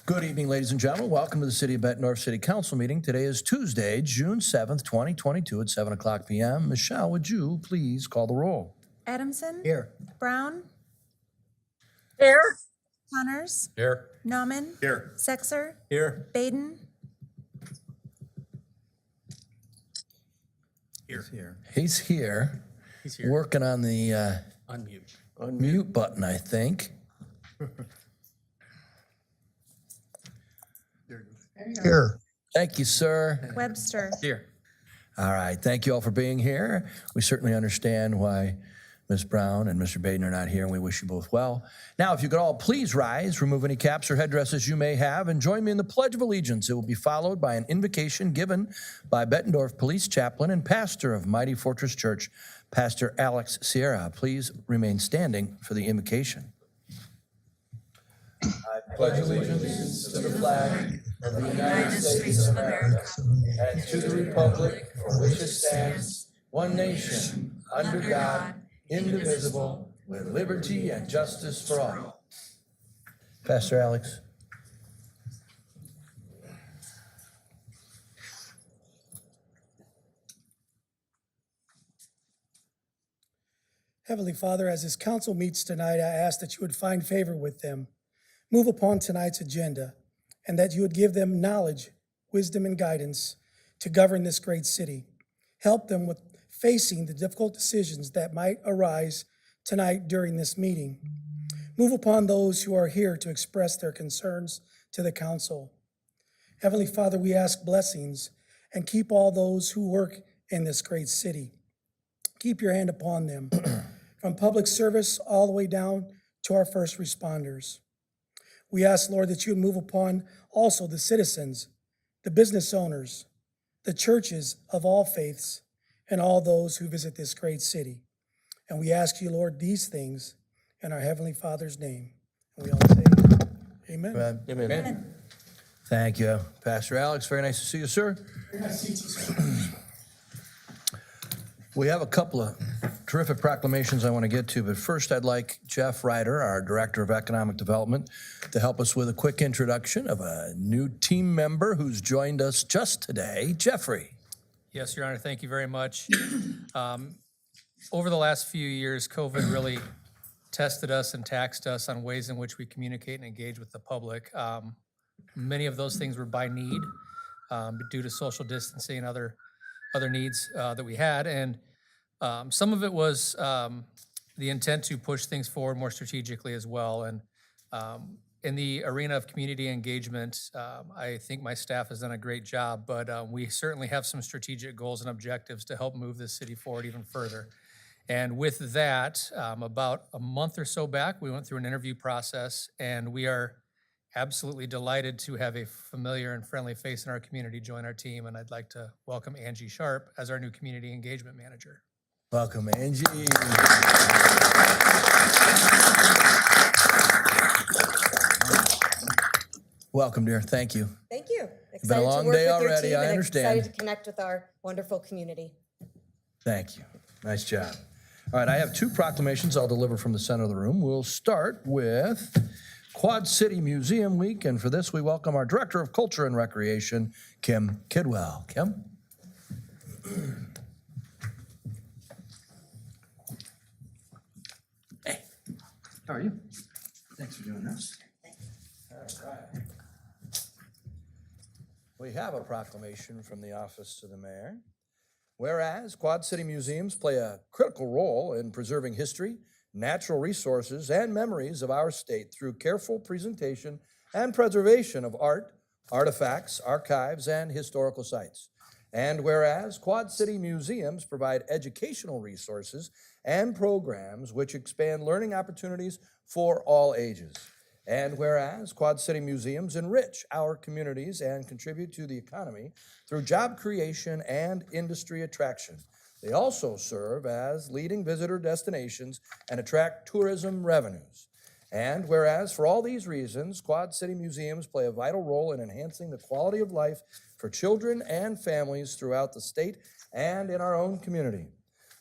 Good evening, ladies and gentlemen. Welcome to the City of Bettendorf City Council meeting. Today is Tuesday, June 7th, 2022 at 7 o'clock p.m. Michelle, would you please call the roll? Adamson. Here. Brown. Here. Connors. Here. Nauman. Here. Sexer. Here. Baden. Here. He's here. He's here. Working on the Unmute. mute button, I think. Here. Thank you, sir. Webster. Here. All right. Thank you all for being here. We certainly understand why Ms. Brown and Mr. Baden are not here, and we wish you both well. Now, if you could all please rise, remove any caps or headdresses you may have, and join me in the Pledge of Allegiance. It will be followed by an invocation given by Bettendorf Police Chaplain and pastor of Mighty Fortress Church, Pastor Alex Sierra. Please remain standing for the invocation. I pledge allegiance to the flag of the United States of America and to the republic for which it stands, one nation, under God, indivisible, with liberty and justice for all. Pastor Alex. Heavenly Father, as this council meets tonight, I ask that you would find favor with them, move upon tonight's agenda, and that you would give them knowledge, wisdom, and guidance to govern this great city. Help them with facing the difficult decisions that might arise tonight during this meeting. Move upon those who are here to express their concerns to the council. Heavenly Father, we ask blessings and keep all those who work in this great city. Keep your hand upon them, from public service all the way down to our first responders. We ask, Lord, that you would move upon also the citizens, the business owners, the churches of all faiths, and all those who visit this great city. And we ask you, Lord, these things in our Heavenly Father's name. And we all say, amen. Amen. Thank you, Pastor Alex. Very nice to see you, sir. Very nice to see you, sir. We have a couple of terrific proclamations I want to get to, but first I'd like Jeff Ryder, our Director of Economic Development, to help us with a quick introduction of a new team member who's joined us just today, Jeffrey. Yes, Your Honor, thank you very much. Over the last few years, COVID really tested us and taxed us on ways in which we communicate and engage with the public. Many of those things were by need due to social distancing and other needs that we had. And some of it was the intent to push things forward more strategically as well. And in the arena of community engagement, I think my staff has done a great job, but we certainly have some strategic goals and objectives to help move this city forward even further. And with that, about a month or so back, we went through an interview process, and we are absolutely delighted to have a familiar and friendly face in our community join our team, and I'd like to welcome Angie Sharp as our new Community Engagement Manager. Welcome, Angie. Welcome, dear. Thank you. Thank you. It's been a long day already, I understand. Excited to connect with our wonderful community. Thank you. Nice job. All right, I have two proclamations I'll deliver from the center of the room. We'll start with Quad City Museum Week, and for this we welcome our Director of Culture and Recreation, Kim Kidwell. Kim? Hey, how are you? Thanks for doing this. All right. We have a proclamation from the Office of the Mayor. Whereas Quad City museums play a critical role in preserving history, natural resources, and memories of our state through careful presentation and preservation of art, artifacts, archives, and historical sites. And whereas Quad City museums provide educational resources and programs which expand learning opportunities for all ages. And whereas Quad City museums enrich our communities and contribute to the economy through job creation and industry attraction. They also serve as leading visitor destinations and attract tourism revenues. And whereas for all these reasons, Quad City museums play a vital role in enhancing the quality of life for children and families throughout the state and in our own community.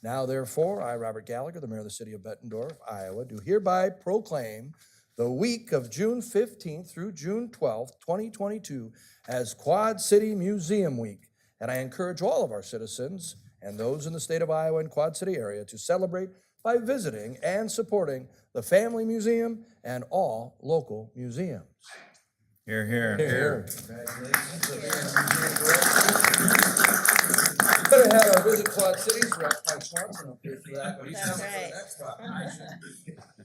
Now, therefore, I, Robert Gallagher, the mayor of the city of Bettendorf, Iowa, do hereby proclaim the week of June 15th through June 12th, 2022, as Quad City Museum Week. And I encourage all of our citizens and those in the state of Iowa and Quad City area to celebrate by visiting and supporting the Family Museum and all local museums. Here, here. Here. Congratulations to being museum director. Could have had our Visit Quad Cities rep, Mike Swanson, up here for that, but he's That's coming for right. the next proclamation.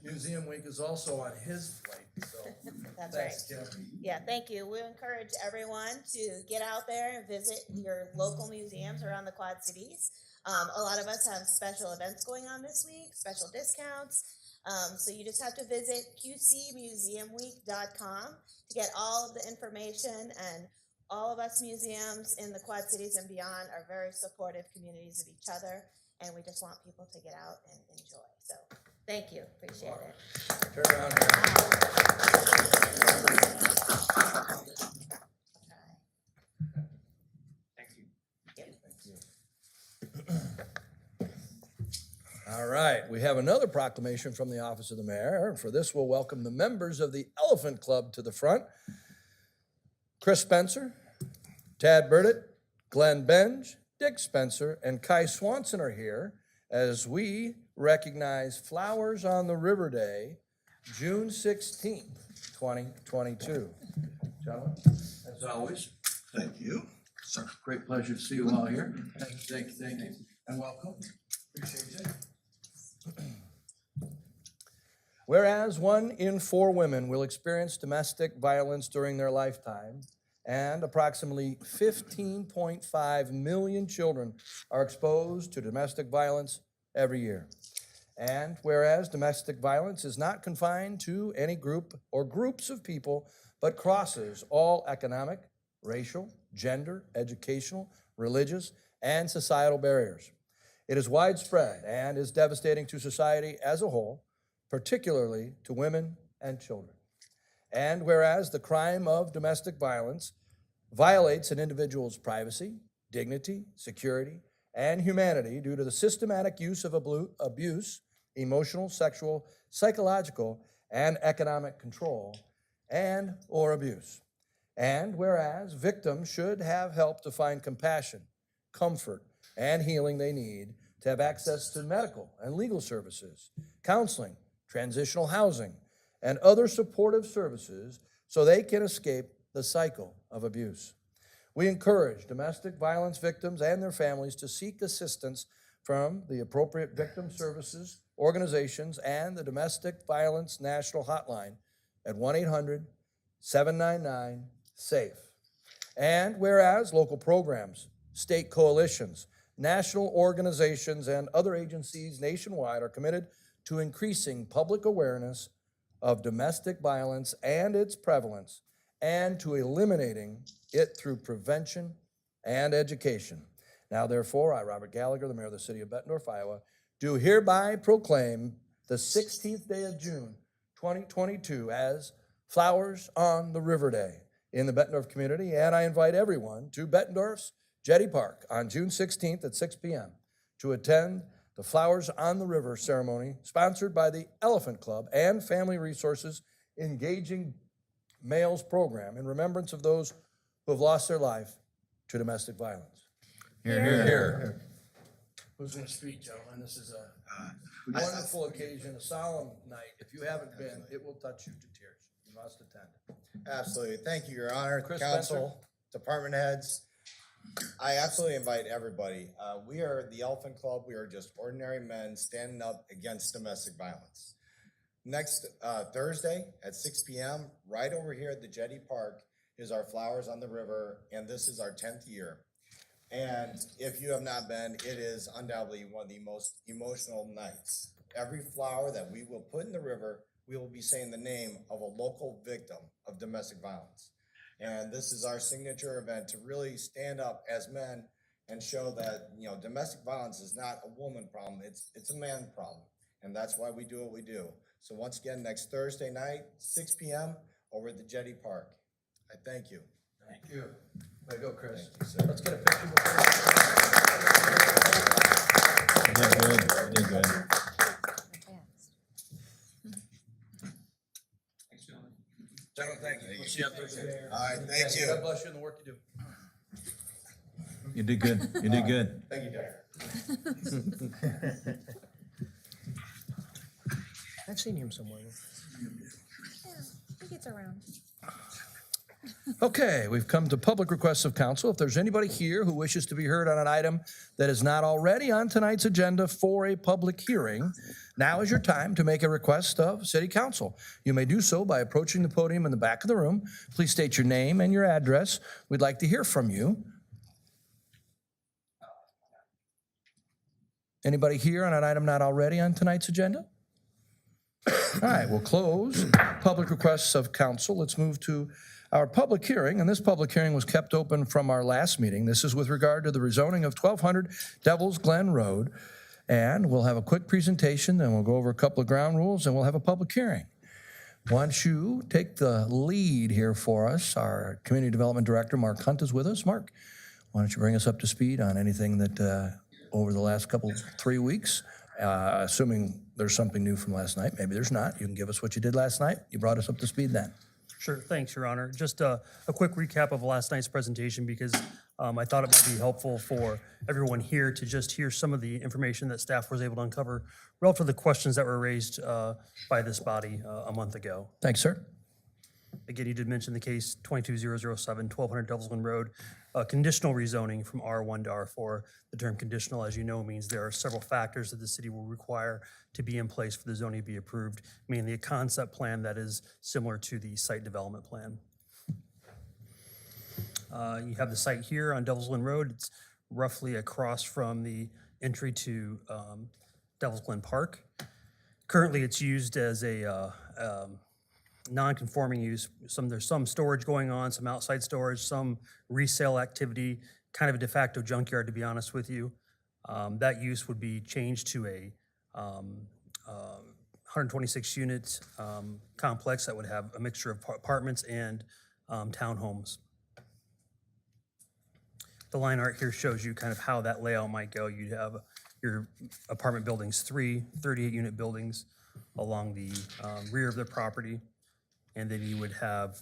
Museum Week is also on his plate, so. That's Thanks, right. Kim. Yeah, thank you. We encourage everyone to get out there and visit your local museums around the Quad Cities. A lot of us have special events going on this week, special discounts. So you just have to visit qcmuseumweek.com to get all of the information, and all of us museums in the Quad Cities and beyond are very supportive communities of each other, and we just want people to get out and enjoy. So thank you, appreciate it. Turn around here. All right, we have another proclamation from the office of the mayor, and for this we'll welcome the members of the Elephant Club to the front. Chris Spencer, Tad Burdett, Glenn Benge, Dick Spencer, and Kai Swanson are here as we recognize Flowers on the River Day, June 16th, 2022. Gentlemen, as always, thank you. It's a great pleasure to see you all here. Thank you, and welcome. Appreciate it. Whereas 1 in 4 women will experience domestic violence during their lifetime, and approximately 15.5 million children are exposed to domestic violence every year. And whereas domestic violence is not confined to any group or groups of people, but crosses all economic, racial, gender, educational, religious, and societal barriers. It is widespread and is devastating to society as a whole, particularly to women and children. And whereas the crime of domestic violence violates an individual's privacy, dignity, security, and humanity due to the systematic use of abuse, emotional, sexual, psychological, and economic control, and or abuse. And whereas victims should have help to find compassion, comfort, and healing they need to have access to medical and legal services, counseling, transitional housing, and other supportive services so they can escape the cycle of abuse. We encourage domestic violence victims and their families to seek assistance from the appropriate victim services, organizations, and the Domestic Violence National Hotline at 1-800-799-SAFE. And whereas local programs, state coalitions, national organizations, and other agencies nationwide are committed to increasing public awareness of domestic violence and its prevalence, and to eliminating it through prevention and education. Now, therefore, I, Robert Gallagher, the mayor of the city of Bettendorf, Iowa, do hereby proclaim the 16th day of June, 2022 as Flowers on the River Day in the Bettendorf community, and I invite everyone to Bettendorf's Jetty Park on June 16th at 6 p.m. to attend the Flowers on the River ceremony sponsored by the Elephant Club and Family Resources Engaging Males program in remembrance of those who have lost their life to domestic violence. Here, here, here. Who's going to speak, gentlemen? This is a wonderful occasion, a solemn night. If you haven't been, it will touch you to tears. You must attend. Absolutely. Thank you, Your Honor. Chris Counsel, department heads. I absolutely invite everybody. We are the Elephant Club. We are just ordinary men standing up against domestic violence. Next Thursday at 6 p.m., right over here at the Jetty Park, is our Flowers on the River, and this is our 10th year. And if you have not been, it is undoubtedly one of the most emotional nights. Every flower that we will put in the river, we will be saying the name of a local victim of domestic violence. And this is our signature event to really stand up as men and show that, you know, domestic violence is not a woman problem, it's a man problem. And that's why we do what we do. So once again, next Thursday night, 6 p.m. over at the Jetty Park. I thank you. Thank you. Way to go, Chris. Thank you, sir. Let's get a picture before. You did good, you did good. Gentlemen, thank you. We'll see you on Thursday. All right, thank you. God bless you in the work you do. You did good. You did good. Thank you, Derek. I've seen him somewhere. He gets around. Okay, we've come to public requests of council. If there's anybody here who wishes to be heard on an item that is not already on tonight's agenda for a public hearing, now is your time to make a request of city council. You may do so by approaching the podium in the back of the room. Please state your name and your address. We'd like to hear from you. Anybody here on an item not already on tonight's agenda? All right, we'll close public requests of council. Let's move to our public hearing, and this public hearing was kept open from our last meeting. This is with regard to the rezoning of 1200 Devil's Glen Road. And we'll have a quick presentation, then we'll go over a couple of ground rules, and we'll have a public hearing. Why don't you take the lead here for us? Our Community Development Director, Mark Hunt, is with us. Mark, why don't you bring us up to speed on anything that over the last 3 weeks, assuming there's something new from last night. Maybe there's not. You can give us what you did last night. You brought us up to speed then. Sure, thanks, Your Honor. Just a quick recap of last night's presentation because I thought it might be helpful for everyone here to just hear some of the information that staff was able to uncover relative to the questions that were raised by this body a month ago. Thanks, sir. Again, you did mention the case 22007, 1200 Devil's Glen Road, conditional rezoning from R1 to R4. The term conditional, as you know, means there are several factors that the city will require to be in place for the zoning to be approved, mainly a concept plan that is similar to the site development plan. You have the site here on Devil's Glen Road. It's roughly across from the entry to Devil's Glen Park. Currently, it's used as a non-conforming use. There's some storage going on, some outside storage, some resale activity, kind of a de facto junkyard, to be honest with you. That use would be changed to a 126 unit complex that would have a mixture of apartments and townhomes. The line art here shows you kind of how that layout might go. You'd have your apartment buildings, 3 38-unit buildings along the rear of the property. And then you would have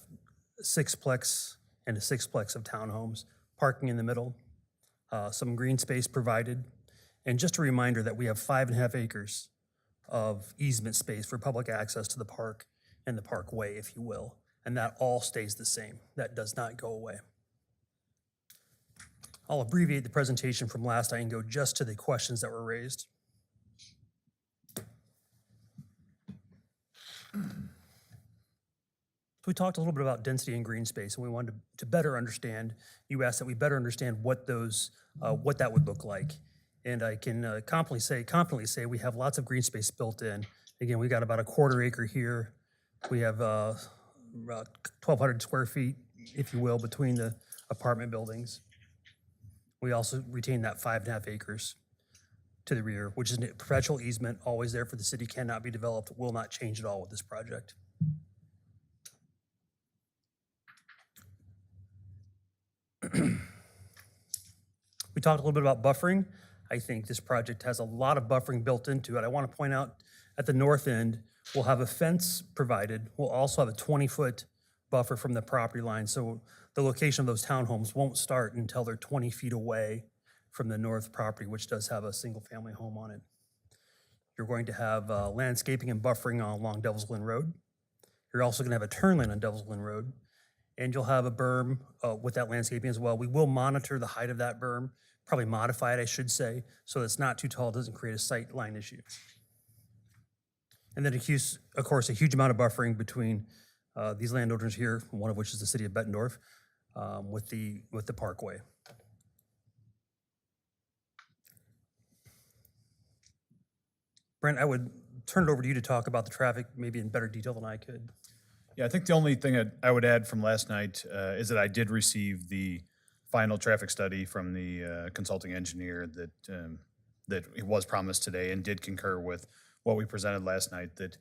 a sixplex and a sixplex of townhomes, parking in the middle, some green space provided. And just a reminder that we have 5.5 acres of easement space for public access to the park and the parkway, if you will. And that all stays the same. That does not go away. I'll abbreviate the presentation from last night and go just to the questions that were raised. We talked a little bit about density and green space, and we wanted to better understand. You asked that we better understand what that would look like, and I can confidently say we have lots of green space built in. Again, we got about a 1/4 acre here. We have about 1,200 square feet, if you will, between the apartment buildings. We also retain that 5.5 acres to the rear, which is a perpetual easement, always there for the city, cannot be developed, will not change at all with this project. We talked a little bit about buffering. I think this project has a lot of buffering built into it. I want to point out at the north end, we'll have a fence provided. We'll also have a 20-foot buffer from the property line. So the location of those townhomes won't start until they're 20 feet away from the north property, which does have a single family home on it. You're going to have landscaping and buffering along Devil's Glen Road. You're also going to have a turn lane on Devil's Glen Road. And you'll have a berm with that landscaping as well. We will monitor the height of that berm, probably modify it, I should say, so it's not too tall, it doesn't create a sight line issue. And then, of course, a huge amount of buffering between these landowners here, one of which is the city of Bettendorf, with the parkway. Brent, I would turn it over to you to talk about the traffic maybe in better detail than I could. Yeah, I think the only thing I would add from last night is that I did receive the final traffic study from the consulting engineer that it was promised today, and did concur with what we presented last night, that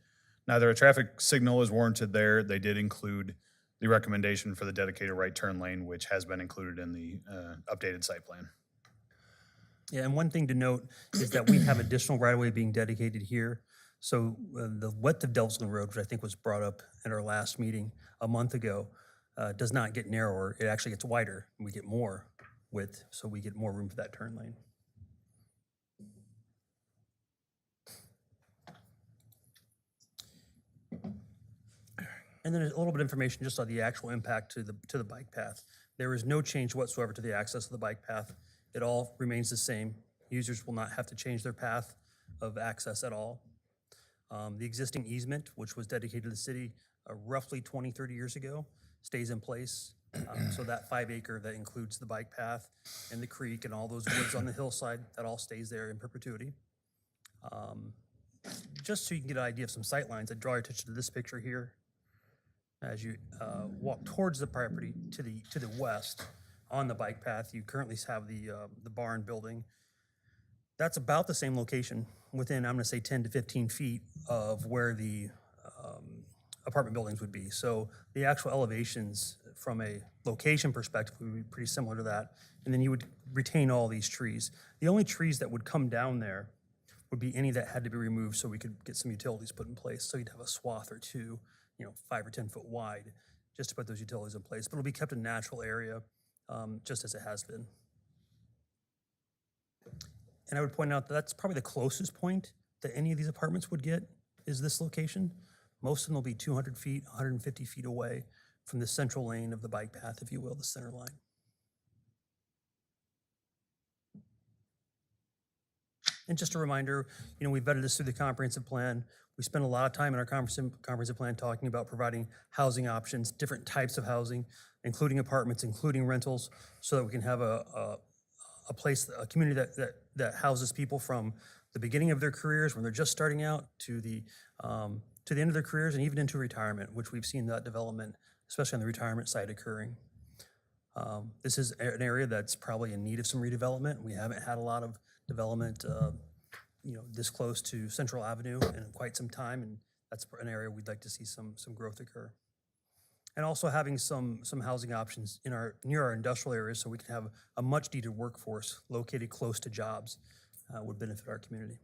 neither a traffic signal is warranted there. They did include the recommendation for the dedicated right turn lane, which has been included in the updated site plan. Yeah, and one thing to note is that we have additional right-of-way being dedicated here. So the width of Delvesland Road, which I think was brought up at our last meeting a month ago, does not get narrower. It actually gets wider. And we get more width, so we get more room for that turn lane. And then a little bit of information just on the actual impact to the bike path. There is no change whatsoever to the access of the bike path. It all remains the same. Users will not have to change their path of access at all. The existing easement, which was dedicated to the city roughly 20, 30 years ago, stays in place. So that 5 acre that includes the bike path and the creek and all those woods on the hillside, that all stays there in perpetuity. Just so you can get an idea of some sight lines, I'd draw your attention to this picture here. As you walk towards the property to the west on the bike path, you currently have the barn building. That's about the same location within, I'm gonna say 10 to 15 feet of where the apartment buildings would be. So the actual elevations from a location perspective would be pretty similar to that. And then you would retain all these trees. The only trees that would come down there would be any that had to be removed so we could get some utilities put in place. So you'd have a swath or two, 5 or 10 foot wide, just to put those utilities in place. But it'll be kept a natural area, just as it has been. And I would point out that that's probably the closest point that any of these apartments would get is this location. Most of them will be 200 feet, 150 feet away from the central lane of the bike path, if you will, the center line. And just a reminder, we vetted this through the comprehensive plan. We spent a lot of time in our comprehensive plan talking about providing housing options, different types of housing, including apartments, including rentals, so that we can have a place, a community that houses people from the beginning of their careers when they're just starting out to the end of their careers and even into retirement, which we've seen that development, especially on the retirement side, occurring. This is an area that's probably in need of some redevelopment. We haven't had a lot of development, this close to Central Avenue in quite some time, and that's an area we'd like to see some growth occur. And also having some housing options near our industrial areas, so we can have a much needed workforce located close to jobs would benefit our community.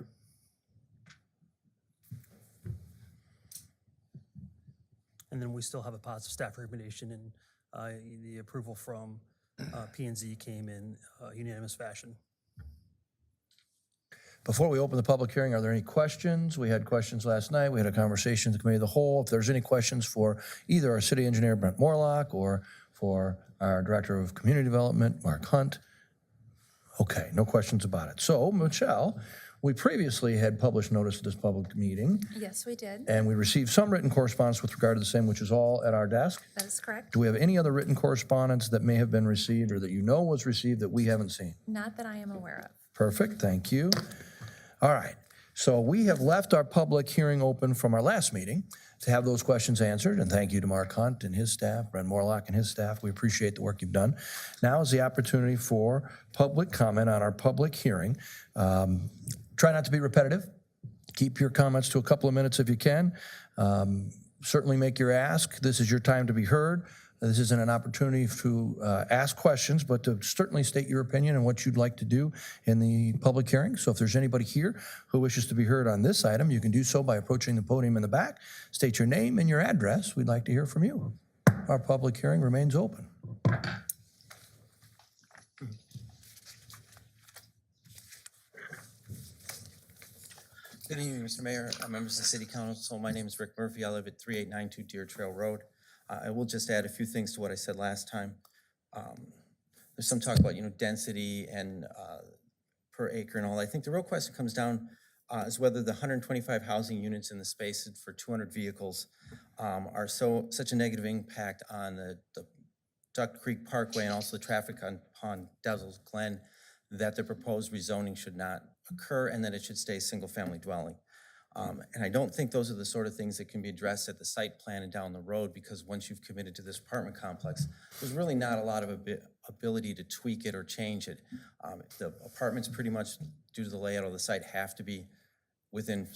And then we still have a positive staff recommendation, and the approval from P&Z came in unanimous fashion. Before we open the public hearing, are there any questions? We had questions last night. We had a conversation with the committee of the whole. If there's any questions for either our city engineer, Brent Morlock, or for our director of community development, Mark Hunt. Okay, no questions about it. So, Michelle, we previously had published notice of this public meeting, Yes, we did. and we received some written correspondence with regard to the same, which is all at our desk. That is correct. Do we have any other written correspondence that may have been received or that was received that we haven't seen? Not that I am aware of. Perfect, thank you. All right, so we have left our public hearing open from our last meeting to have those questions answered, and thank you to Mark Hunt and his staff, Brent Morlock and his staff. We appreciate the work you've done. Now is the opportunity for public comment on our public hearing. Try not to be repetitive. Keep your comments to a couple of minutes if you can. Certainly make your ask. This is your time to be heard. This isn't an opportunity to ask questions, but to certainly state your opinion and what you'd like to do in the public hearing. So if there's anybody here who wishes to be heard on this item, you can do so by approaching the podium in the back. State your name and your address. We'd like to hear from you. Our public hearing remains open. Good evening, Mr. Mayor, members of the City Council. My name is Rick Murphy. I live at 3892 Deer Trail Road. I will just add a few things to what I said last time. There's some talk about, density and per acre and all. I think the real question comes down is whether the 125 housing units in the space for 200 vehicles are such a negative impact on the Duck Creek Parkway and also the traffic on Devil's Glen that the proposed rezoning should not occur and that it should stay single-family dwelling. And I don't think those are the sort of things that can be addressed at the site plan and down the road, because once you've committed to this apartment complex, there's really not a lot of ability to tweak it or change it. The apartments pretty much, due to the layout of the site, have to be within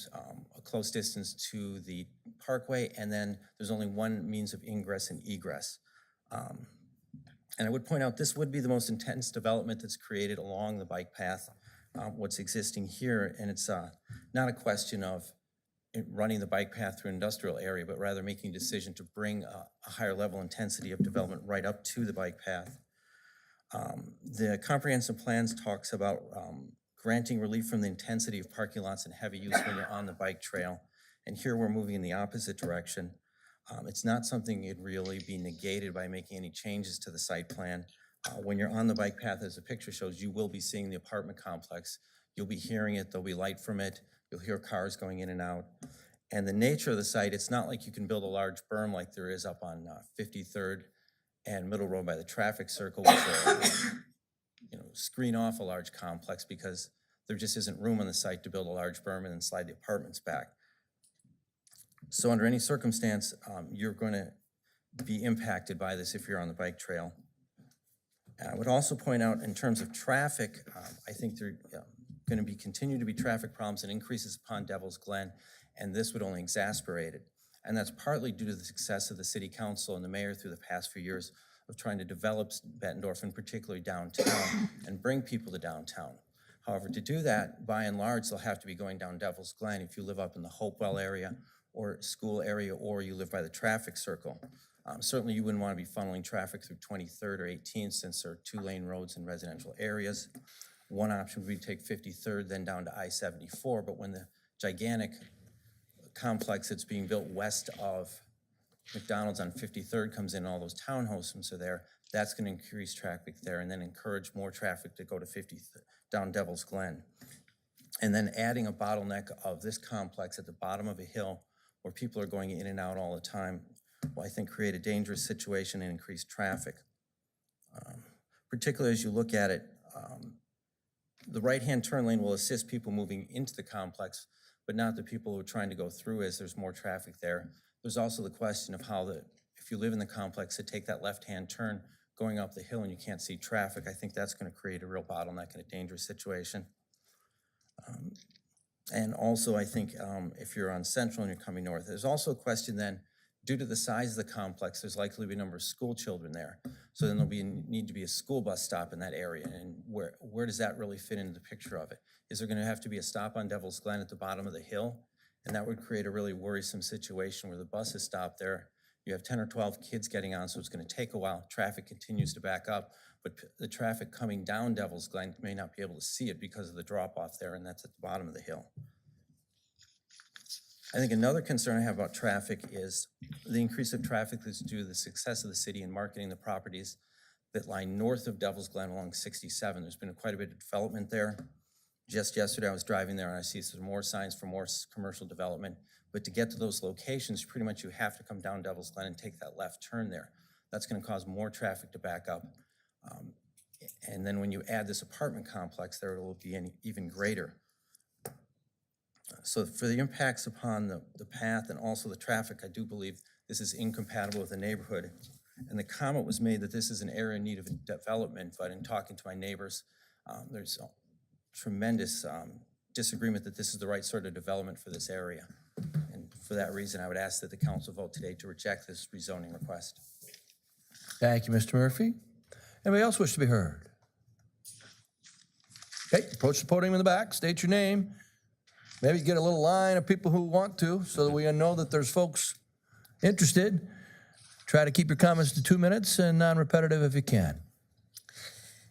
a close distance to the parkway, and then there's only one means of ingress and egress. And I would point out this would be the most intense development that's created along the bike path, what's existing here, and it's not a question of running the bike path through industrial area, but rather making a decision to bring a higher level intensity of development right up to the bike path. The comprehensive plans talks about granting relief from the intensity of parking lots and heavy use when you're on the bike trail. And here we're moving in the opposite direction. It's not something you'd really be negated by making any changes to the site plan. When you're on the bike path, as the picture shows, you will be seeing the apartment complex. You'll be hearing it, there'll be light from it. You'll hear cars going in and out. And the nature of the site, it's not like you can build a large berm like there is up on 53rd and Middle Road by the traffic circle, which will, screen off a large complex because there just isn't room on the site to build a large berm and then slide the apartments back. So under any circumstance, you're going to be impacted by this if you're on the bike trail. I would also point out in terms of traffic, I think there are going to continue to be traffic problems and increases upon Devil's Glen, and this would only exacerbate it. And that's partly due to the success of the city council and the mayor through the past few years of trying to develop Bettendorf, and particularly downtown, and bring people to downtown. However, to do that, by and large, they'll have to be going down Devil's Glen if you live up in the Hopewell area or school area, or you live by the traffic circle. Certainly you wouldn't want to be funneling traffic through 23rd or 18th since there are 2-lane roads in residential areas. One option would be to take 53rd, then down to I-74, but when the gigantic complex that's being built west of McDonald's on 53rd comes in, all those townhomes are there, that's going to increase traffic there and then encourage more traffic to go to down Devil's Glen. And then adding a bottleneck of this complex at the bottom of a hill where people are going in and out all the time will, I think, create a dangerous situation and increase traffic. Particularly as you look at it, the right-hand turn lane will assist people moving into the complex, but not the people who are trying to go through as there's more traffic there. There's also the question of how if you live in the complex, to take that left-hand turn going up the hill and you can't see traffic, I think that's going to create a real bottleneck and a dangerous situation. And also, I think if you're on Central and you're coming north, there's also a question then, due to the size of the complex, there's likely to be a number of school children there. So then there'll need to be a school bus stop in that area. And where does that really fit into the picture of it? Is there going to have to be a stop on Devil's Glen at the bottom of the hill? And that would create a really worrisome situation where the bus is stopped there. You have 10 or 12 kids getting on, so it's going to take a while. Traffic continues to back up, but the traffic coming down Devil's Glen may not be able to see it because of the drop-off there, and that's at the bottom of the hill. I think another concern I have about traffic is the increase of traffic that's due to the success of the city in marketing the properties that lie north of Devil's Glen along 67. There's been quite a bit of development there. Just yesterday I was driving there and I see some more signs for more commercial development. But to get to those locations, pretty much you have to come down Devil's Glen and take that left turn there. That's going to cause more traffic to back up. And then when you add this apartment complex there, it will be even greater. So for the impacts upon the path and also the traffic, I do believe this is incompatible with the neighborhood. And the comment was made that this is an area in need of development, but in talking to my neighbors, there's a tremendous disagreement that this is the right sort of development for this area. And for that reason, I would ask that the council vote today to reject this rezoning request. Thank you, Mr. Murphy. Anybody else wish to be heard? Okay, approach the podium in the back, state your name. Maybe get a little line of people who want to so that we know that there's folks interested. Try to keep your comments to 2 minutes and non-repetitive if you can.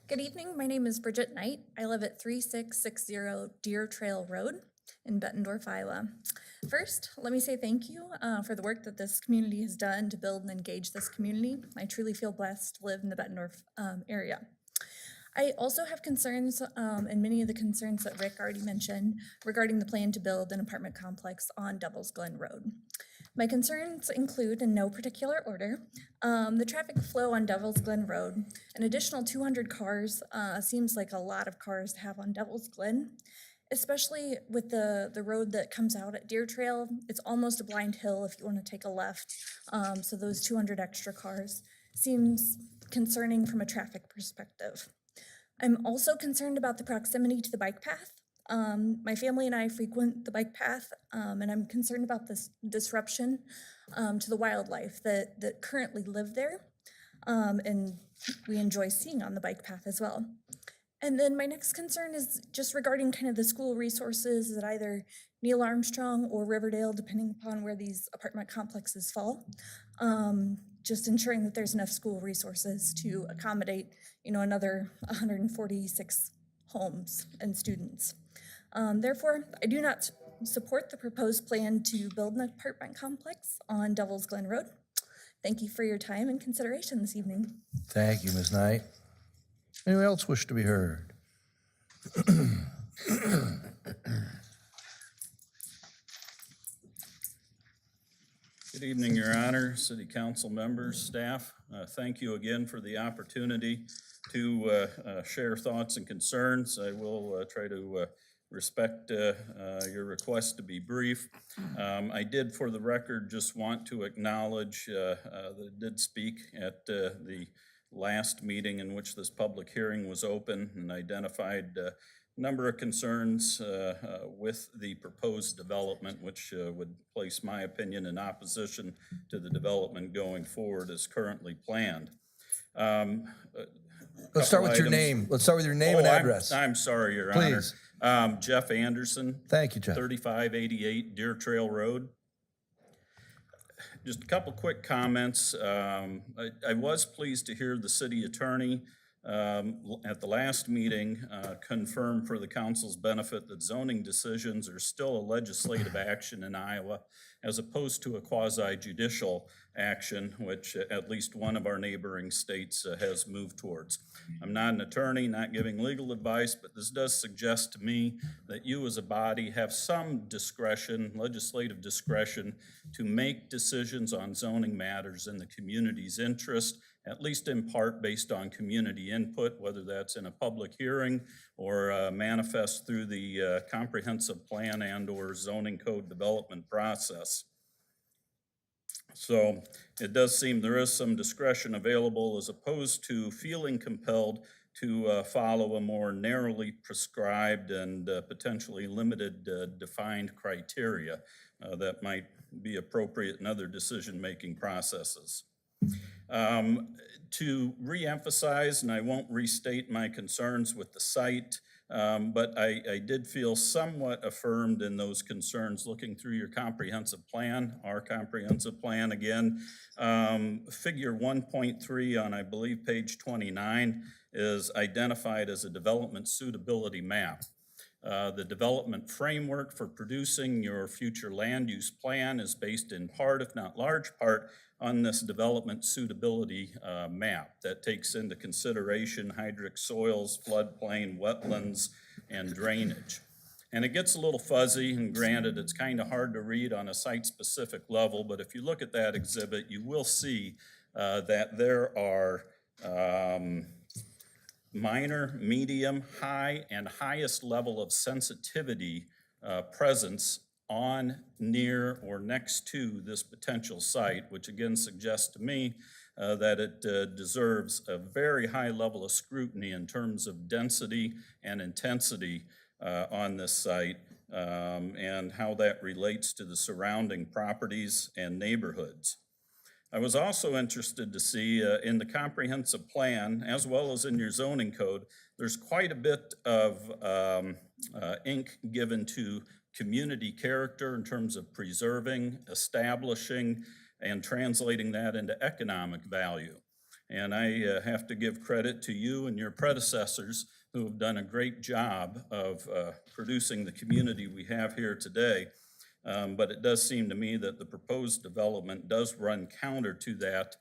Good evening. My name is Bridget Knight. I live at 3660 Deer Trail Road in Bettendorf, Iowa. First, let me say thank you for the work that this community has done to build and engage this community. I truly feel blessed to live in the Bettendorf area. I also have concerns, and many of the concerns that Rick already mentioned, regarding the plan to build an apartment complex on Devil's Glen Road. My concerns include, in no particular order, the traffic flow on Devil's Glen Road. An additional 200 cars seems like a lot of cars to have on Devil's Glen, especially with the road that comes out at Deer Trail. It's almost a blind hill if you want to take a left. So those 200 extra cars seems concerning from a traffic perspective. I'm also concerned about the proximity to the bike path. My family and I frequent the bike path, and I'm concerned about this disruption to the wildlife that currently live there, and we enjoy seeing on the bike path as well. And then my next concern is just regarding kind of the school resources at either Neil Armstrong or Riverdale, depending upon where these apartment complexes fall. Just ensuring that there's enough school resources to accommodate, another 146 homes and students. Therefore, I do not support the proposed plan to build an apartment complex on Devil's Glen Road. Thank you for your time and consideration this evening. Thank you, Ms. Knight. Anyone else wish to be heard? Good evening, Your Honor, City Council members, staff. Thank you again for the opportunity to share thoughts and concerns. I will try to respect your request to be brief. I did, for the record, just want to acknowledge that I did speak at the last meeting in which this public hearing was open and identified a number of concerns with the proposed development, which would place my opinion in opposition to the development going forward as currently planned. Let's start with your name. Let's start with your name and address. I'm sorry, Your Honor. Please. Jeff Anderson. Thank you, Jeff. 3588 Deer Trail Road. Just a couple quick comments. I was pleased to hear the city attorney at the last meeting confirm for the council's benefit that zoning decisions are still a legislative action in Iowa as opposed to a quasi-judicial action, which at least one of our neighboring states has moved towards. I'm not an attorney, not giving legal advice, but this does suggest to me that you as a body have some discretion, legislative discretion, to make decisions on zoning matters in the community's interest, at least in part based on community input, whether that's in a public hearing or manifest through the comprehensive plan and or zoning code development process. So it does seem there is some discretion available as opposed to feeling compelled to follow a more narrowly prescribed and potentially limited defined criteria that might be appropriate in other decision-making processes. To reemphasize, and I won't restate my concerns with the site, but I did feel somewhat affirmed in those concerns looking through your comprehensive plan, our comprehensive plan again. Figure 1.3 on, I believe, page 29 is identified as a development suitability map. The development framework for producing your future land use plan is based in part, if not large part, on this development suitability map that takes into consideration hydric soils, floodplain, wetlands, and drainage. And it gets a little fuzzy, and granted, it's kind of hard to read on a site-specific level, but if you look at that exhibit, you will see that there are minor, medium, high, and highest level of sensitivity presence on, near, or next to this potential site, which again suggests to me that it deserves a very high level of scrutiny in terms of density and intensity on this site and how that relates to the surrounding properties and neighborhoods. I was also interested to see in the comprehensive plan, as well as in your zoning code, there's quite a bit of ink given to community character in terms of preserving, establishing, and translating that into economic value. And I have to give credit to you and your predecessors who have done a great job of producing the community we have here today. But it does seem to me that the proposed development does run counter to that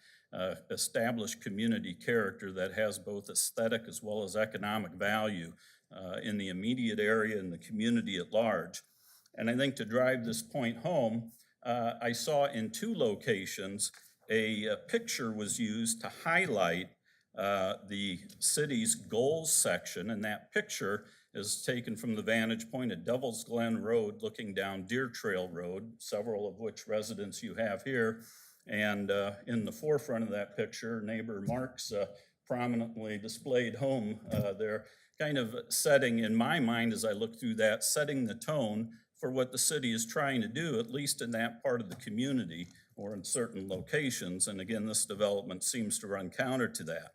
established community character that has both aesthetic as well as economic value in the immediate area and the community at large. And I think to drive this point home, I saw in two locations a picture was used to highlight the city's goals section, and that picture is taken from the vantage point at Devil's Glen Road looking down Deer Trail Road, several of which residents you have here. And in the forefront of that picture, neighbor Mark's prominently displayed home there, kind of setting, in my mind as I look through that, setting the tone for what the city is trying to do, at least in that part of the community or in certain locations. And again, this development seems to run counter to that.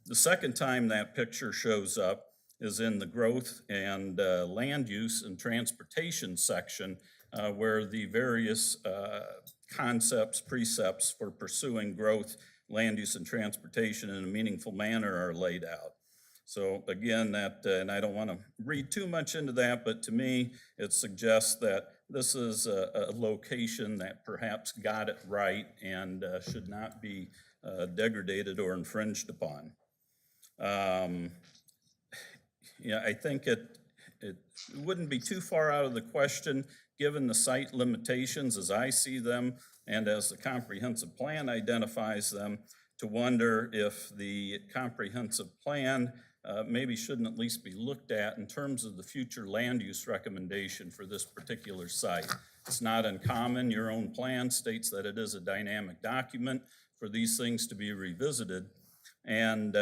The second time that picture shows up is in the growth and land use and transportation section, where the various concepts, precepts for pursuing growth, land use, and transportation in a meaningful manner are laid out. So again, that, and I don't want to read too much into that, but to me, it suggests that this is a location that perhaps got it right and should not be degraded or infringed upon. Yeah, I think it wouldn't be too far out of the question, given the site limitations as I see them and as the comprehensive plan identifies them, to wonder if the comprehensive plan maybe shouldn't at least be looked at in terms of the future land use recommendation for this particular site. It's not uncommon. Your own plan states that it is a dynamic document for these things to be revisited and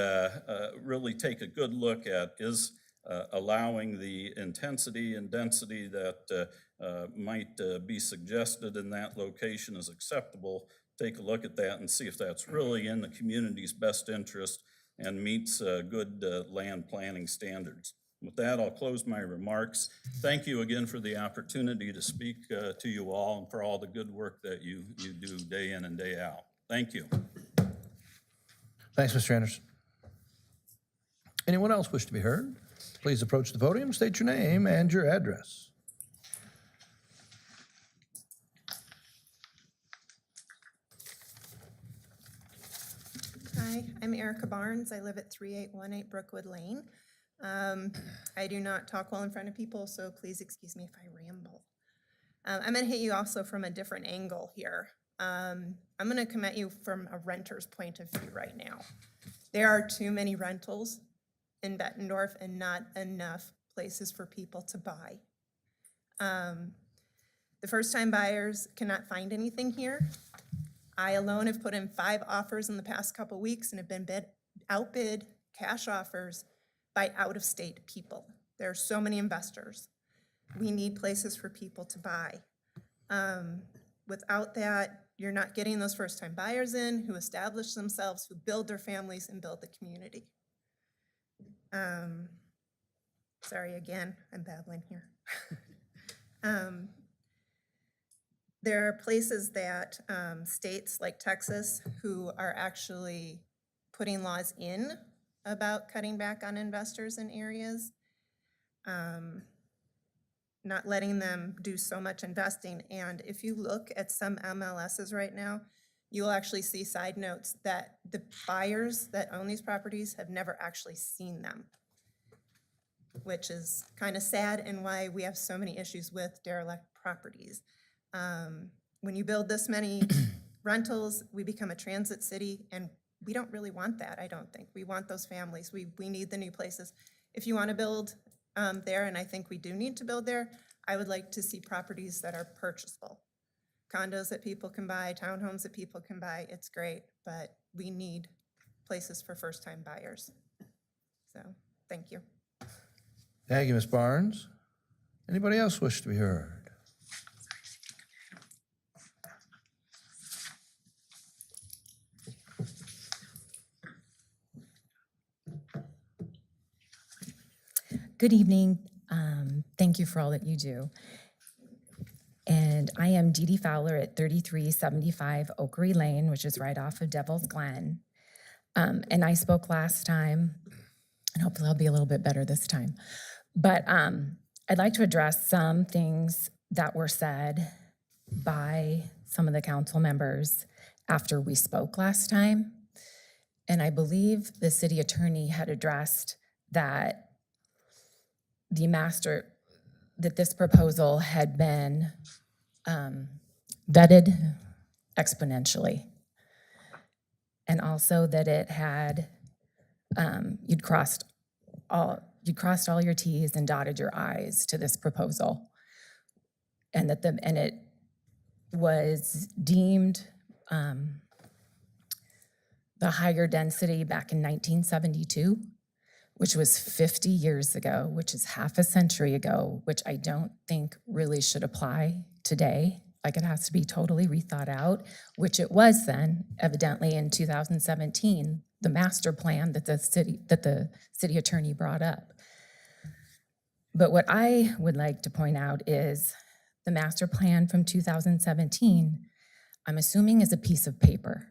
really take a good look at is allowing the intensity and density that might be suggested in that location is acceptable. Take a look at that and see if that's really in the community's best interest and meets good land planning standards. With that, I'll close my remarks. Thank you again for the opportunity to speak to you all and for all the good work that you do day in and day out. Thank you. Thanks, Mr. Anderson. Anyone else wish to be heard? Please approach the podium, state your name and your address. Hi, I'm Erika Barnes. I live at 3818 Brookwood Lane. I do not talk well in front of people, so please excuse me if I ramble. I'm going to hit you also from a different angle here. I'm going to come at you from a renter's point of view right now. There are too many rentals in Bettendorf and not enough places for people to buy. The first-time buyers cannot find anything here. I alone have put in 5 offers in the past couple weeks and have been outbid cash offers by out-of-state people. There are so many investors. We need places for people to buy. Without that, you're not getting those first-time buyers in who establish themselves, who build their families and build the community. Sorry again, I'm babbling here. There are places that states like Texas who are actually putting laws in about cutting back on investors in areas, not letting them do so much investing. And if you look at some MLSs right now, you'll actually see side notes that the buyers that own these properties have never actually seen them, which is kind of sad and why we have so many issues with derelict properties. When you build this many rentals, we become a transit city, and we don't really want that, I don't think. We want those families. We need the new places. If you want to build there, and I think we do need to build there, I would like to see properties that are purchasable. Condos that people can buy, townhomes that people can buy, it's great, but we need places for first-time buyers. So, thank you. Thank you, Ms. Barnes. Anybody else wish to be heard? Good evening. Thank you for all that you do. And I am Dede Fowler at 3375 Oakery Lane, which is right off of Devil's Glen. And I spoke last time, and hopefully I'll be a little bit better this time. But I'd like to address some things that were said by some of the council members after we spoke last time. And I believe the city attorney had addressed that that this proposal had been vetted exponentially. And also that it had, you'd crossed all your T's and dotted your I's to this proposal. And that it was deemed the higher density back in 1972, which was 50 years ago, which is half a century ago, which I don't think really should apply today. Like, it has to be totally rethought out, which it was then, evidently in 2017, the master plan that the city attorney brought up. But what I would like to point out is the master plan from 2017, I'm assuming is a piece of paper.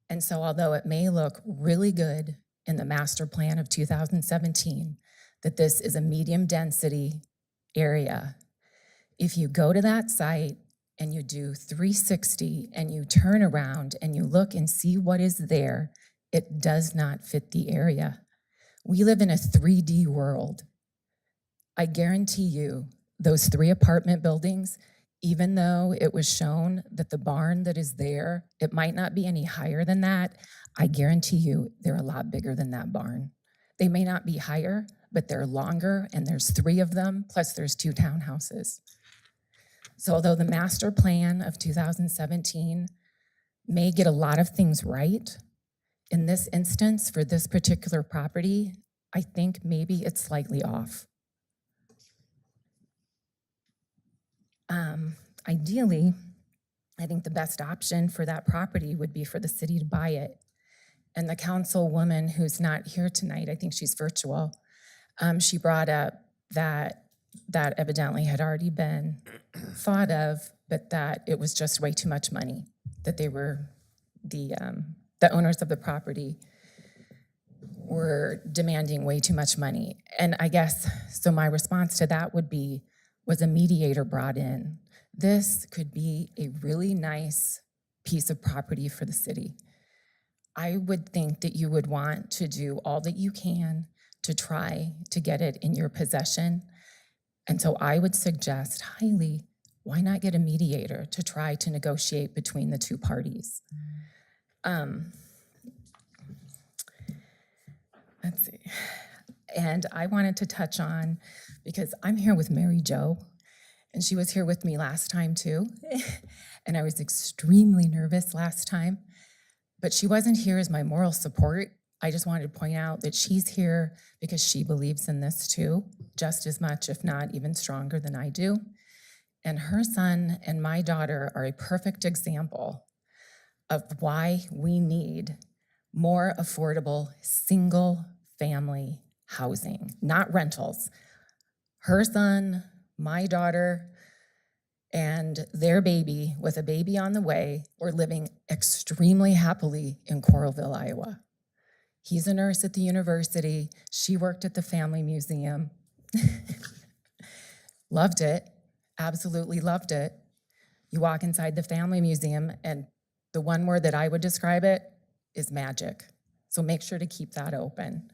And so although it may look really good in the master plan of 2017, that this is a medium density area, if you go to that site and you do 360 and you turn around and you look and see what is there, it does not fit the area. We live in a 3D world. I guarantee you, those 3 apartment buildings, even though it was shown that the barn that is there, it might not be any higher than that, I guarantee you they're a lot bigger than that barn. They may not be higher, but they're longer, and there's 3 of them, plus there's 2 townhouses. So although the master plan of 2017 may get a lot of things right, in this instance, for this particular property, I think maybe it's slightly off. Ideally, I think the best option for that property would be for the city to buy it. And the councilwoman who's not here tonight, I think she's virtual, she brought up that evidently had already been thought of, but that it was just way too much money, that they were, the owners of the property were demanding way too much money. And I guess, so my response to that would be, was a mediator brought in? This could be a really nice piece of property for the city. I would think that you would want to do all that you can to try to get it in your possession. And so I would suggest highly, why not get a mediator to try to negotiate between the 2 parties? Let's see. And I wanted to touch on, because I'm here with Mary Jo, and she was here with me last time too. And I was extremely nervous last time, but she wasn't here as my moral support. I just wanted to point out that she's here because she believes in this too, just as much, if not even stronger than I do. And her son and my daughter are a perfect example of why we need more affordable single-family housing, not rentals. Her son, my daughter, and their baby, with a baby on the way, were living extremely happily in Coralville, Iowa. He's a nurse at the university. She worked at the family museum. Loved it, absolutely loved it. You walk inside the family museum, and the one word that I would describe it is magic. So make sure to keep that open.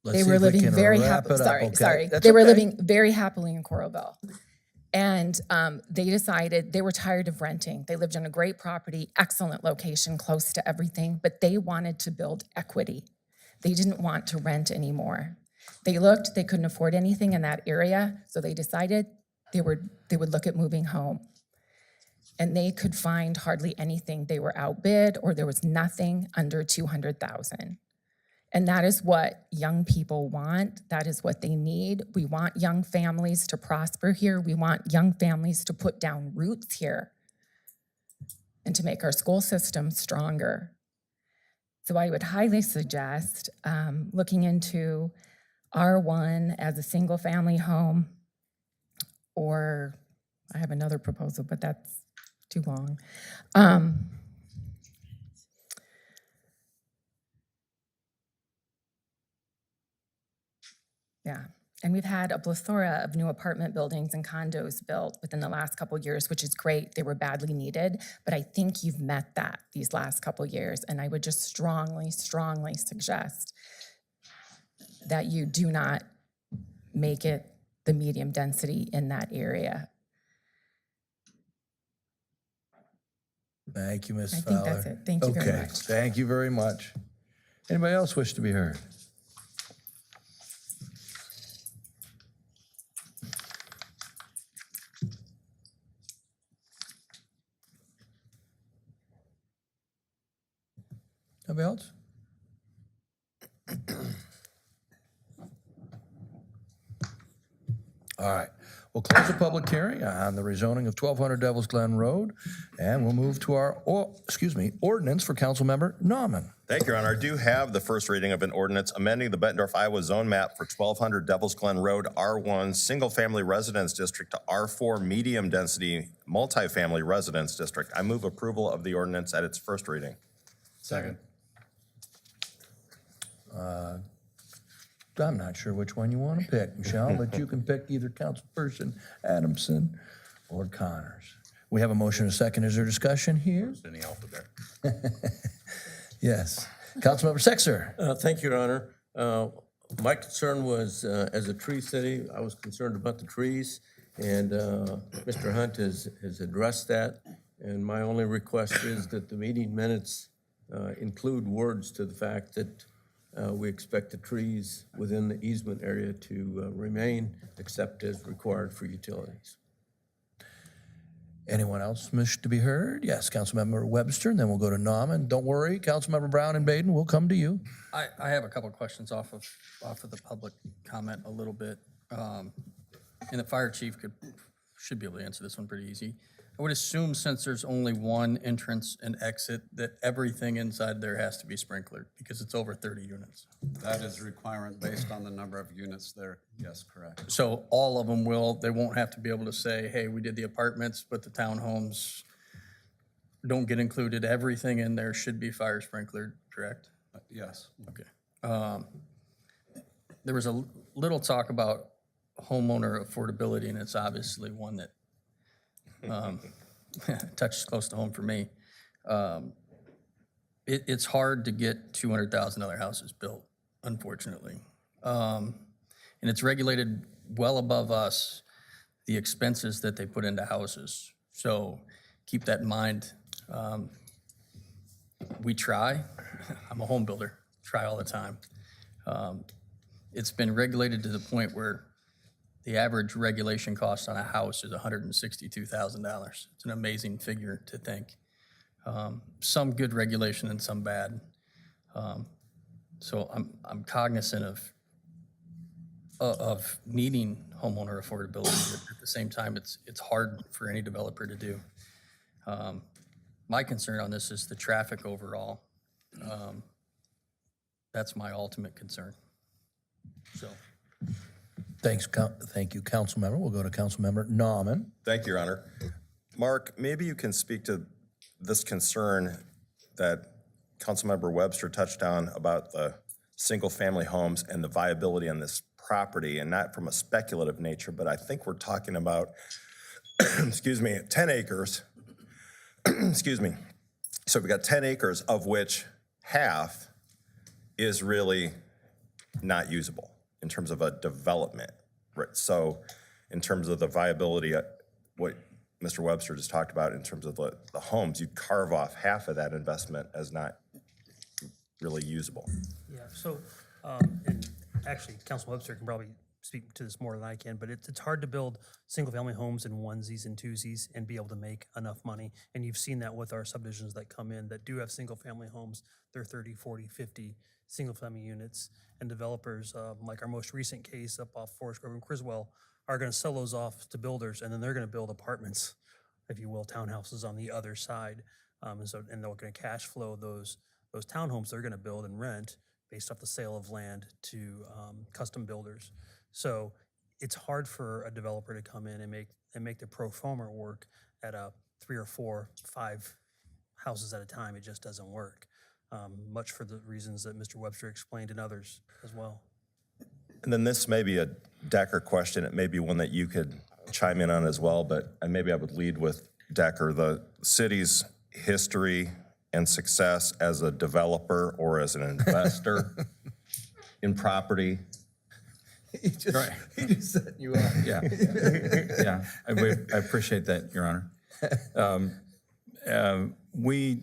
Let's They see were if we living can very wrap happily. it up, Sorry, okay? sorry. That's They were okay. living very happily in Coralville. And they decided they were tired of renting. They lived in a great property, excellent location, close to everything, but they wanted to build equity. They didn't want to rent anymore. They looked, they couldn't afford anything in that area, so they decided they would look at moving home. And they could find hardly anything. They were outbid, or there was nothing under $200,000. And that is what young people want. That is what they need. We want young families to prosper here. We want young families to put down roots here and to make our school system stronger. So I would highly suggest looking into R1 as a single family home, or I have another proposal, but that's too long. Yeah, and we've had a plethora of new apartment buildings and condos built within the last couple years, which is great. They were badly needed, but I think you've met that these last couple years, and I would just strongly, strongly suggest that you do not make it the medium density in that area. Thank you, Ms. I Fowler. think that's it. Thank you very Okay, much. thank you very much. Anybody else wish to be heard? Anybody else? All right. We'll close the public hearing on the rezoning of 1200 Devil's Glen Road, and we'll move to our, ordinance for Councilmember Nauman. Thank you, Your Honor. I do have the first reading of an ordinance amending the Bettendorf, Iowa zone map for 1200 Devil's Glen Road, R1 Single Family Residence District to R4 Medium Density Multifamily Residence District. I move approval of the ordinance at its first reading. Second. I'm not sure which one you want to pick, Michelle, but you can pick either Councilperson Adamson or Connors. We have a motion and a second. Is there discussion here? In the alphabet. Yes. Councilmember Sexer. Thank you, Your Honor. My concern was, as a tree city, I was concerned about the trees, and Mr. Hunt has addressed that. And my only request is that the meeting minutes include words to the fact that we expect the trees within the easement area to remain, except as required for utilities. Anyone else wish to be heard? Yes, Councilmember Webster, and then we'll go to Nauman. Don't worry, Councilmember Brown and Baden will come to you. I have a couple of questions off of the public comment a little bit. And the fire chief should be able to answer this one pretty easy. I would assume since there's only one entrance and exit, that everything inside there has to be sprinklered because it's over 30 units. That is a requirement based on the number of units there. Yes, correct. So all of them they won't have to be able to say, hey, we did the apartments, but the townhomes don't get included. Everything in there should be fire sprinklered, correct? Yes. Okay. There was a little talk about homeowner affordability, and it's obviously one that touches close to home for me. It's hard to get $200,000 houses built, unfortunately. And it's regulated well above us, the expenses that they put into houses. So keep that in mind. We try. I'm a home builder, try all the time. It's been regulated to the point where the average regulation cost on a house is $162,000. It's an amazing figure to think. Some good regulation and some bad. So I'm cognizant of needing homeowner affordability, but at the same time, it's hard for any developer to do. My concern on this is the traffic overall. That's my ultimate concern. So. Thank you, Councilmember. We'll go to Councilmember Nauman. Thank you, Your Honor. Mark, maybe you can speak to this concern that Councilmember Webster touched on about the single-family homes and the viability on this property, and not from a speculative nature, but I think we're talking about, 10 acres. Excuse me. So we've got 10 acres, of which half is really not usable in terms of a development. Right. So in terms of the viability, what Mr. Webster just talked about in terms of the homes, you'd carve off half of that investment as not really usable. Yeah, so, and actually, Councilman Webster can probably speak to this more than I can, but it's hard to build single-family homes in onesies and twosies and be able to make enough money. And you've seen that with our subdivisions that come in that do have single-family homes. They're 30, 40, 50 single-family units. And developers, like our most recent case up off Forest Grove and Criswell, are going to sell those off to builders, and then they're going to build apartments, if you will, townhouses on the other side. And they're going to cash flow those townhomes they're going to build and rent based off the sale of land to custom builders. So it's hard for a developer to come in and make the pro forma work at 3 or 4, 5 houses at a time. It just doesn't work. Much for the reasons that Mr. Webster explained and others as well. And then this may be a Decker question. It may be one that you could chime in on as well, but maybe I would lead with Decker. The city's history and success as a developer or as an investor in property. He just set you up. Yeah, yeah, I appreciate that, Your Honor. We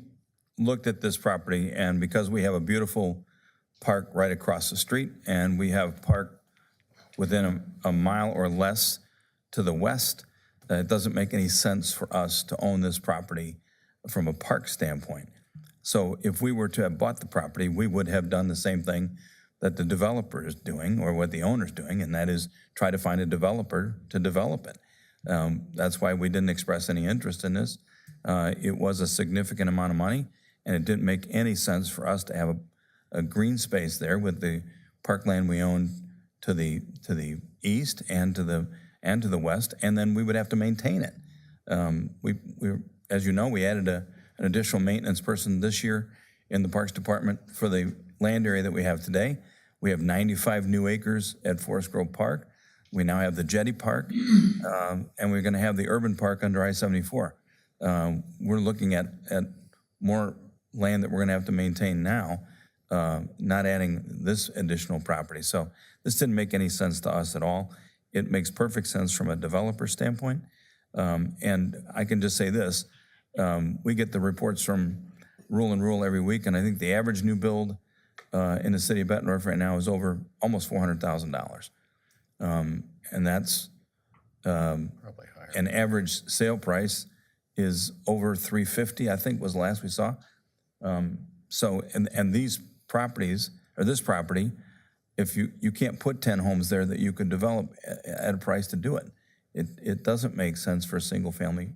looked at this property, and because we have a beautiful park right across the street, and we have park within a mile or less to the west, it doesn't make any sense for us to own this property from a park standpoint. So if we were to have bought the property, we would have done the same thing, that the developer is doing or what the owner's doing, and that is try to find a developer to develop it. That's why we didn't express any interest in this. It was a significant amount of money, and it didn't make any sense for us to have a green space there with the parkland we own to the east and to the west, and then we would have to maintain it. We as you know, we added an additional maintenance person this year in the Parks Department for the land area that we have today. We have 95 new acres at Forest Grove Park. We now have the Jetty Park, and we're going to have the urban park under I-74. We're looking at more land that we're going to have to maintain now, not adding this additional property. So this didn't make any sense to us at all. It makes perfect sense from a developer standpoint. And I can just say this, we get the reports from Rule and Rule every week, and I think the average new build in the city of Bettendorf right now is over almost $400,000. And that's Probably higher. an average sale price is over $350,000, I think was the last we saw. So, and these properties, or this property, if you can't put 10 homes there that you could develop at a price to do it. It doesn't make sense for a single family.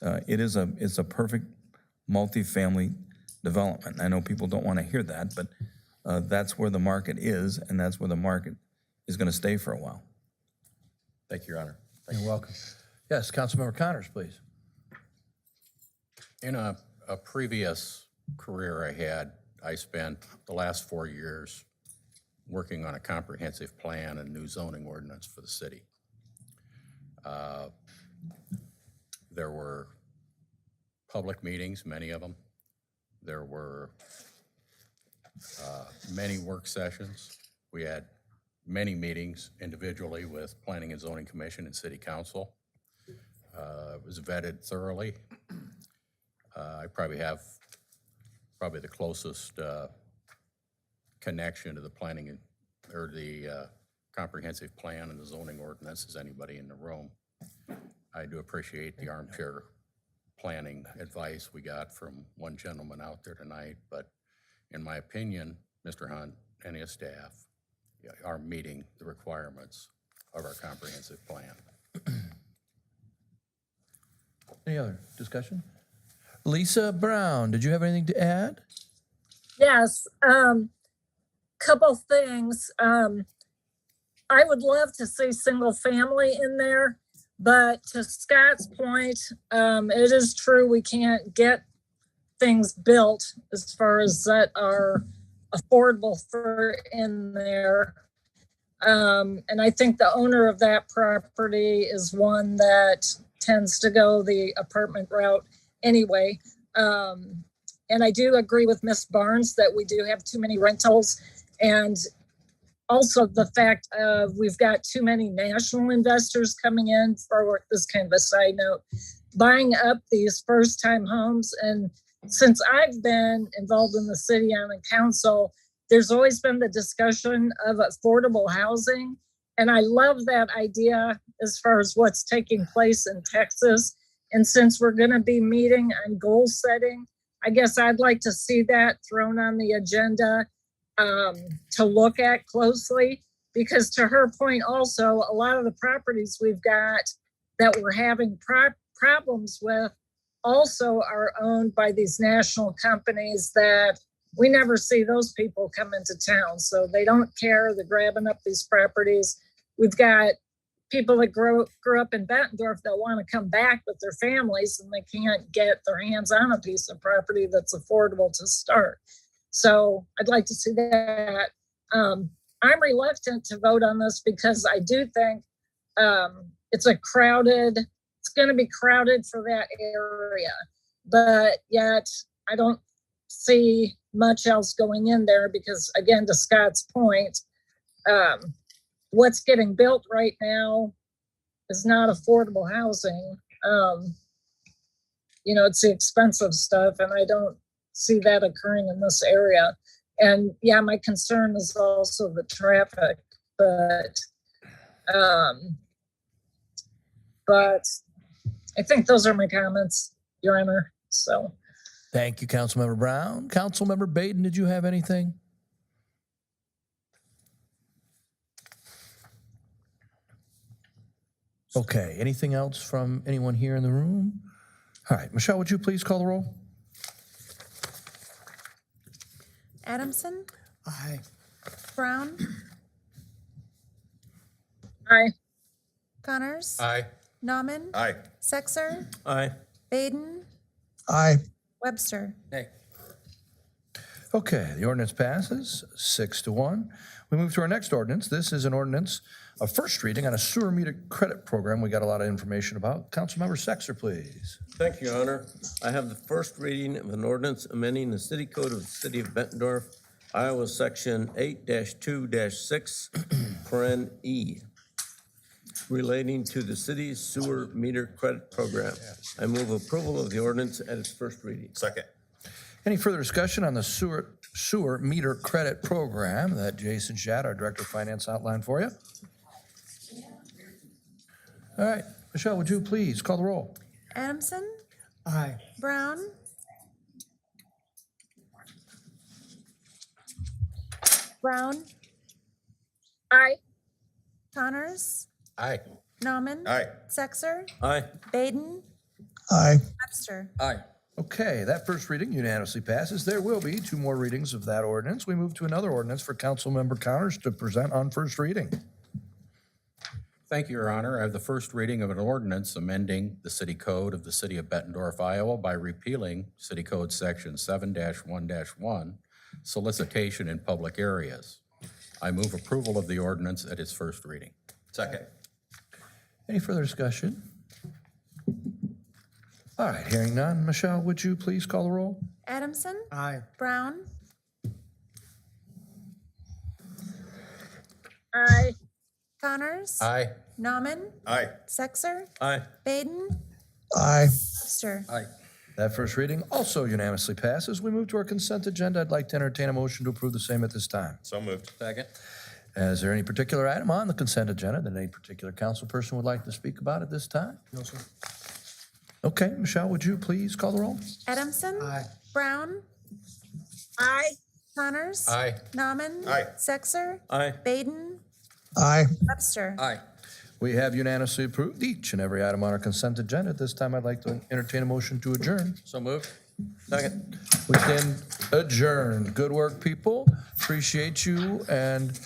It's a perfect multifamily development. I know people don't want to hear that, but that's where the market is, and that's where the market is going to stay for a while. Thank you, Your Honor. You're welcome. Yes, Councilmember Connors, please. In a previous career I had, I spent the last 4 years working on a comprehensive plan and new zoning ordinance for the city. There were public meetings, many of them. There were many work sessions. We had many meetings individually with Planning and Zoning Commission and City Council. It was vetted thoroughly. I probably have the closest connection to the planning or the comprehensive plan and the zoning ordinance as anybody in the room. I do appreciate the armchair planning advice we got from one gentleman out there tonight, but in my opinion, Mr. Hunt and his staff are meeting the requirements of our comprehensive plan. Any other discussion? Lisa Brown, did you have anything to add? Yes, couple things. I would love to see single family in there, but to Scott's point, it is true we can't get things built as far as that are affordable for in there. And I think the owner of that property is one that tends to go the apartment route anyway. And I do agree with Ms. Barnes that we do have too many rentals, and also the fact of we've got too many national investors coming in for this kind of a side note, buying up these first-time homes. And since I've been involved in the city and the council, there's always been the discussion of affordable housing. And I love that idea as far as what's taking place in Texas. And since we're going to be meeting on goal setting, I guess I'd like to see that thrown on the agenda to look at closely, because to her point also, a lot of the properties we've got that we're having problems with also are owned by these national companies that we never see those people come into town. So they don't care. They're grabbing up these properties. We've got people that grew up in Bettendorf that want to come back with their families, and they can't get their hands on a piece of property that's affordable to start. So I'd like to see that. I'm reluctant to vote on this because I do think it's going to be crowded for that area, but yet I don't see much else going in there because, again, to Scott's point, what's getting built right now is not affordable housing. It's the expensive stuff, and I don't see that occurring in this area. And yeah, my concern is also the traffic, but I think those are my comments, Your Honor. So. Thank you, Councilmember Brown. Councilmember Baden, did you have anything? Okay, anything else from anyone here in the room? All right, Michelle, would you please call the roll? Adamson, Aye. Brown, Aye. Connors, Aye. Nauman, Aye. Sexer, Aye. Baden, Aye. Webster. Nay. Okay, the ordinance passes 6-1. We move to our next ordinance. This is an ordinance, a first reading on a sewer meter credit program we got a lot of information about. Councilmember Sexer, please. Thank you, Your Honor. I have the first reading of an ordinance amending the city code of the city of Bettendorf, Iowa, section 8-2-6, paren E, relating to the city's sewer meter credit program. I move approval of the ordinance at its first reading. Second. Any further discussion on the sewer meter credit program that Jason Shadd, our Director of Finance, outlined for you? All right, Michelle, would you please call the roll? Adamson, Aye. Brown, Brown, Aye. Connors, Aye. Nauman, Aye. Sexer, Aye. Baden, Aye. Webster. Aye. Okay, that first reading unanimously passes. There will be 2 more readings of that ordinance. We move to another ordinance for Councilmember Connors to present on first reading. Thank you, Your Honor. I have the first reading of an ordinance amending the city code of the city of Bettendorf, Iowa by repealing City Code Section 7-1-1, solicitation in public areas. I move approval of the ordinance at its first reading. Second. Any further discussion? All right, hearing none. Michelle, would you please call the roll? Adamson, Aye. Brown, Aye. Connors, Aye. Nauman, Aye. Sexer, Aye. Baden, Aye. Webster. Aye. That first reading also unanimously passes. We move to our consent agenda. I'd like to entertain a motion to approve the same at this time. So moved. Second. Is there any particular item on the consent agenda that any particular council person would like to speak about at this time? No, sir. Okay, Michelle, would you please call the roll? Adamson, Aye. Brown, Aye. Connors, Aye. Nauman, Aye. Sexer, Aye. Baden, Aye. Webster. Aye. We have unanimously approved each and every item on our consent agenda. At this time, I'd like to entertain a motion to adjourn. So moved. Second. We stand adjourned. Good work, people. Appreciate you, and